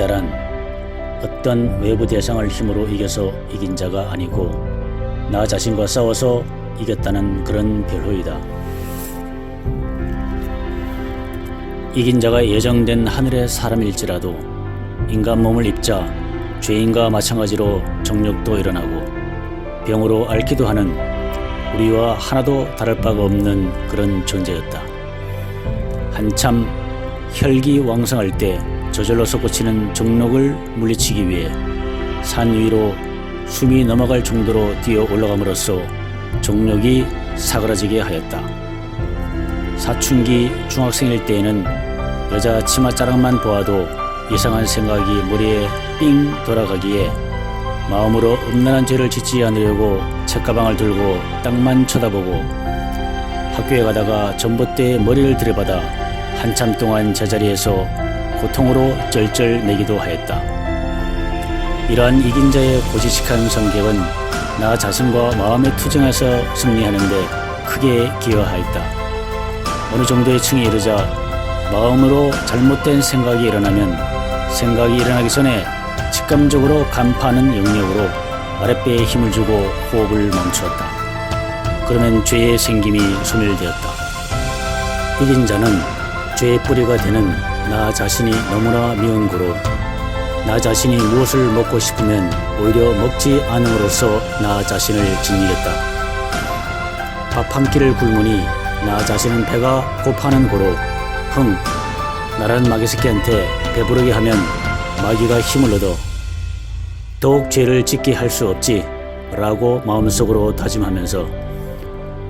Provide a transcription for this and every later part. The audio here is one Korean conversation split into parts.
자란 어떤 외부 대상을 힘으로 이겨서 이긴 자가 아니고 나 자신과 싸워서 이겼다는 그런 별호이다. 이긴 자가 예정된 하늘의 사람일지라도 인간 몸을 입자 죄인과 마찬가지로 정욕도 일어나고 병으로 앓기도 하는 우리와 하나도 다를 바가 없는 그런 존재였다. 한참 혈기왕성할 때 저절로 솟구치는 정욕을 물리치기 위해 산 위로 숨이 넘어갈 정도로 뛰어 올라감으로써 정욕이 사그라지게 하였다. 사춘기 중학생일 때에는 여자 치맛자락만 보아도 이상한 생각이 머리에 삥 돌아가기에 마음으로 음란한 죄를 짓지 않으려고 책가방을 들고 땅만 쳐다보고 학교에 가다가 전봇대에 머리를 들이받아 한참 동안 제자리에서 고통으로 쩔쩔매기도 하였다. 이러한 이긴 자의 고지식한 성격은 나 자신과 마음의 투쟁에서 승리하는데 크게 기여하였다. 어느 정도의 층에 이르자 마음으로 잘못된 생각이 일어나면 생각이 일어나기 전에 직감적으로 간파하는 영역으로 아랫배에 힘을 주고 호흡을 멈추었다. 그러면 죄의 생김이 소멸되었다. 이긴 자는 죄의 뿌리가 되는 나 자신이 너무나 미운 고로 나 자신이 무엇을 먹고 싶으면 오히려 먹지 않음으로써 나 자신을 짓이겠다. 밥 한 끼를 굶으니 나 자신은 배가 고파하는 고로 흥, 나라는 마귀새끼한테 배부르게 하면 마귀가 힘을 얻어 더욱 죄를 짓게 할 수 없지 라고 마음속으로 다짐하면서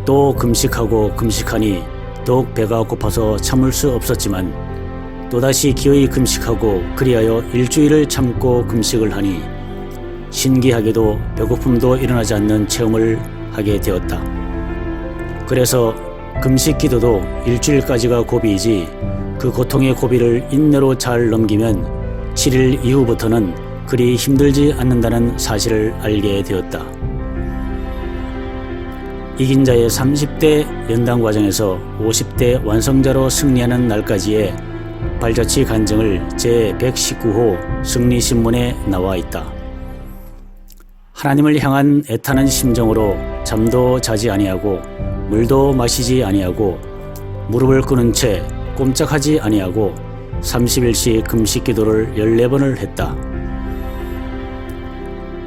또 금식하고 금식하니 더욱 배가 고파서 참을 수 없었지만 또다시 기어이 금식하고 그리하여 일주일을 참고 금식을 하니 신기하게도 배고픔도 일어나지 않는 체험을 하게 되었다. 그래서 금식 기도도 일주일까지가 고비이지 그 고통의 고비를 인내로 잘 넘기면 7일 이후부터는 그리 힘들지 않는다는 사실을 알게 되었다. 이긴 자의 30대 연당 과정에서 50대 완성자로 승리하는 날까지의 발자취 간증을 제119호 승리신문에 나와 있다. 하나님을 향한 애타는 심정으로 잠도 자지 아니하고 물도 마시지 아니하고 무릎을 꿇은 채 꼼짝하지 아니하고 30일씩 금식 기도를 14번을 했다.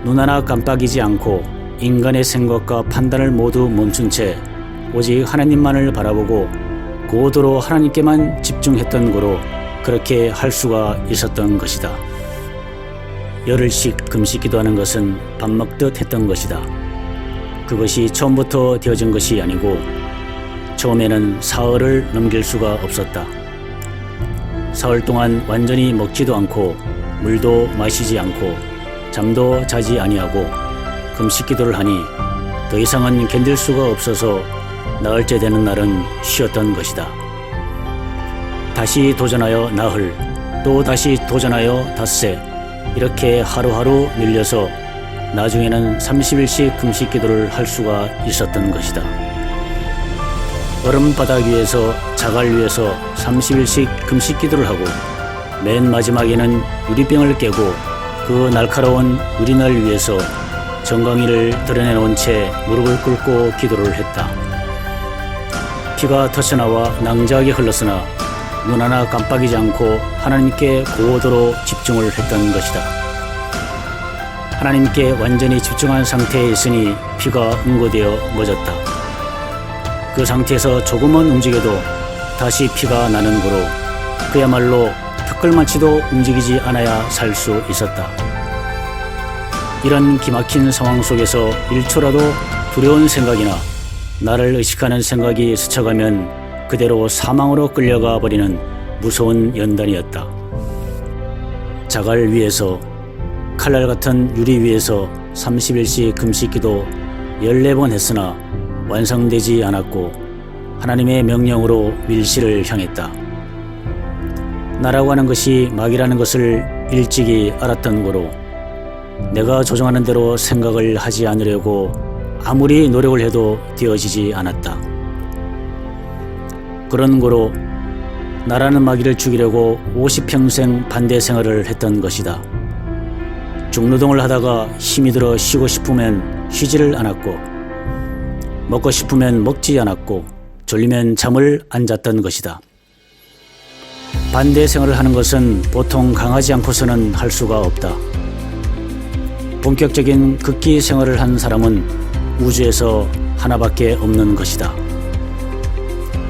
눈 하나 깜빡이지 않고 인간의 생각과 판단을 모두 멈춘 채 오직 하나님만을 바라보고 고도로 하나님께만 집중했던 거로 그렇게 할 수가 있었던 것이다. 열흘씩 금식 기도하는 것은 밥 먹듯 했던 것이다. 그것이 처음부터 되어진 것이 아니고 처음에는 사흘을 넘길 수가 없었다. 사흘 동안 완전히 먹지도 않고 물도 마시지 않고 잠도 자지 아니하고 금식 기도를 하니 더 이상은 견딜 수가 없어서 나흘째 되는 날은 쉬었던 것이다. 다시 도전하여 나흘, 또 다시 도전하여 닷새, 이렇게 하루하루 늘려서 나중에는 30일씩 금식 기도를 할 수가 있었던 것이다. 얼음 바닥 위에서 자갈 위에서 30일씩 금식 기도를 하고 맨 마지막에는 유리병을 깨고 그 날카로운 유리날 위에서 정강이를 드러내놓은 채 무릎을 꿇고 기도를 했다. 피가 터쳐나와 낭자하게 흘렀으나 눈 하나 깜빡이지 않고 하나님께 고도로 집중을 했던 것이다. 하나님께 완전히 집중한 상태에 있으니 피가 응고되어 멎었다. 그 상태에서 조금만 움직여도 다시 피가 나는 고로 그야말로 턱걸만치도 움직이지 않아야 살 수 있었다. 이런 기막힌 상황 속에서 1초라도 두려운 생각이나 나를 의식하는 생각이 스쳐가면 그대로 사망으로 끌려가 버리는 무서운 연단이었다. 자갈 위에서 칼날 같은 유리 위에서 30일씩 금식기도 14번 했으나 완성되지 않았고 하나님의 명령으로 밀실을 향했다. 나라고 하는 것이 마귀라는 것을 일찍이 알았던 고로 내가 조종하는 대로 생각을 하지 않으려고 아무리 노력을 해도 되어지지 않았다. 그런 고로 나라는 마귀를 죽이려고 50평생 반대 생활을 했던 것이다. 중노동을 하다가 힘이 들어 쉬고 싶으면 쉬지를 않았고, 먹고 싶으면 먹지 않았고, 졸리면 잠을 안 잤던 것이다. 반대 생활을 하는 것은 보통 강하지 않고서는 할 수가 없다. 본격적인 극기 생활을 한 사람은 우주에서 하나밖에 없는 것이다.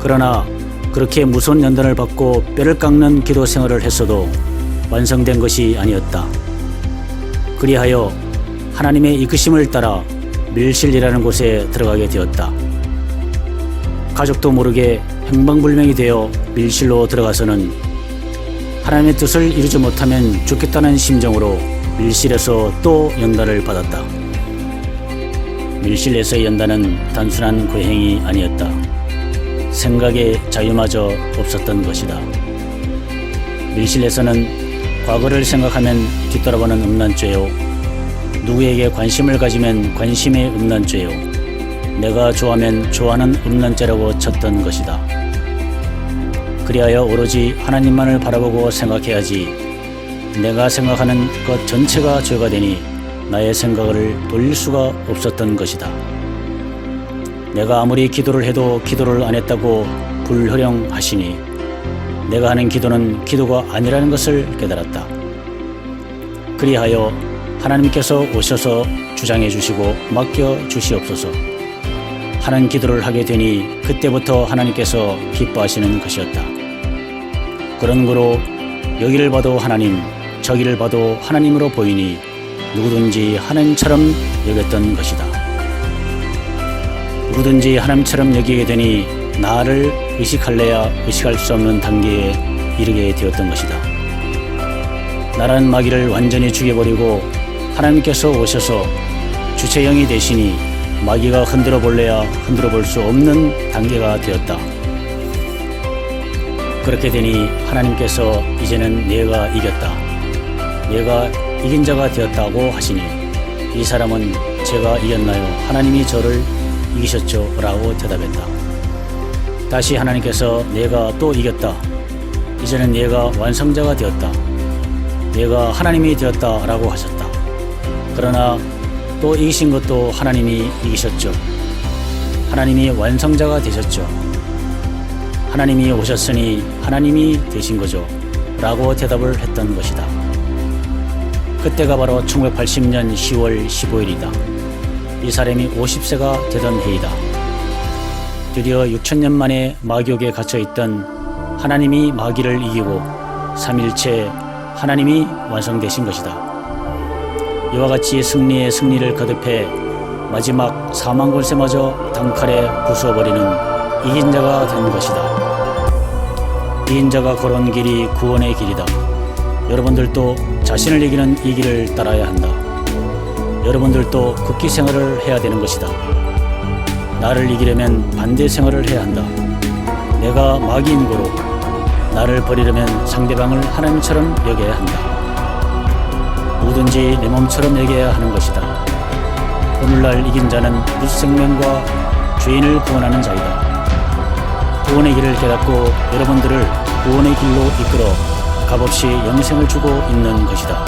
그러나 그렇게 무서운 연단을 받고 뼈를 깎는 기도 생활을 했어도 완성된 것이 아니었다. 그리하여 하나님의 이끄심을 따라 밀실이라는 곳에 들어가게 되었다. 가족도 모르게 행방불명이 되어 밀실로 들어가서는 하나님의 뜻을 이루지 못하면 죽겠다는 심정으로 밀실에서 또 연단을 받았다. 밀실에서의 연단은 단순한 고행이 아니었다. 생각의 자유마저 없었던 것이다. 밀실에서는 과거를 생각하면 뒤돌아보는 음란죄요, 누구에게 관심을 가지면 관심의 음란죄요, 내가 좋아하면 좋아하는 음란죄라고 쳤던 것이다. 그리하여 오로지 하나님만을 바라보고 생각해야지 내가 생각하는 것 전체가 죄가 되니 나의 생각을 돌릴 수가 없었던 것이다. 내가 아무리 기도를 해도 기도를 안 했다고 불효령하시니 내가 하는 기도는 기도가 아니라는 것을 깨달았다. 그리하여 하나님께서 오셔서 주장해 주시고 맡겨 주시옵소서 하는 기도를 하게 되니 그때부터 하나님께서 기뻐하시는 것이었다. 그런 거로 여기를 봐도 하나님, 저기를 봐도 하나님으로 보이니 누구든지 하나님처럼 여겼던 것이다. 누구든지 하나님처럼 여기게 되니 나를 의식할래야 의식할 수 없는 단계에 이르게 되었던 것이다. 나라는 마귀를 완전히 죽여버리고 하나님께서 오셔서 주체형이 되시니 마귀가 흔들어 볼래야 흔들어 볼 수 없는 단계가 되었다. 그렇게 되니 하나님께서 이제는 내가 이겼다, 내가 이긴 자가 되었다고 하시니 이 사람은 제가 이겼나요? 하나님이 저를 이기셨죠? 라고 대답했다. 다시 하나님께서 내가 또 이겼다, 이제는 내가 완성자가 되었다, 내가 하나님이 되었다 라고 하셨다. 그러나 또 이기신 것도 하나님이 이기셨죠. 하나님이 완성자가 되셨죠. 하나님이 오셨으니 하나님이 되신 거죠 라고 대답을 했던 것이다. 그때가 바로 1980년 10월 15일이다. 이 사람이 50세가 되던 해이다. 드디어 6천년 만에 마귀옥에 갇혀있던 하나님이 마귀를 이기고 3일째 하나님이 완성되신 것이다. 이와 같이 승리의 승리를 거듭해 마지막 사망 권세마저 단칼에 부수어버리는 이긴 자가 된 것이다. 이긴 자가 걸어온 길이 구원의 길이다. 여러분들도 자신을 이기는 이 길을 따라야 한다. 여러분들도 극기 생활을 해야 되는 것이다. 나를 이기려면 반대 생활을 해야 한다. 내가 마귀인 고로 나를 버리려면 상대방을 하나님처럼 여겨야 한다. 누구든지 내 몸처럼 여겨야 하는 것이다. 오늘날 이긴 자는 무생명과 죄인을 구원하는 자이다. 구원의 길을 깨닫고 여러분들을 구원의 길로 이끌어 값없이 영생을 주고 있는 것이다.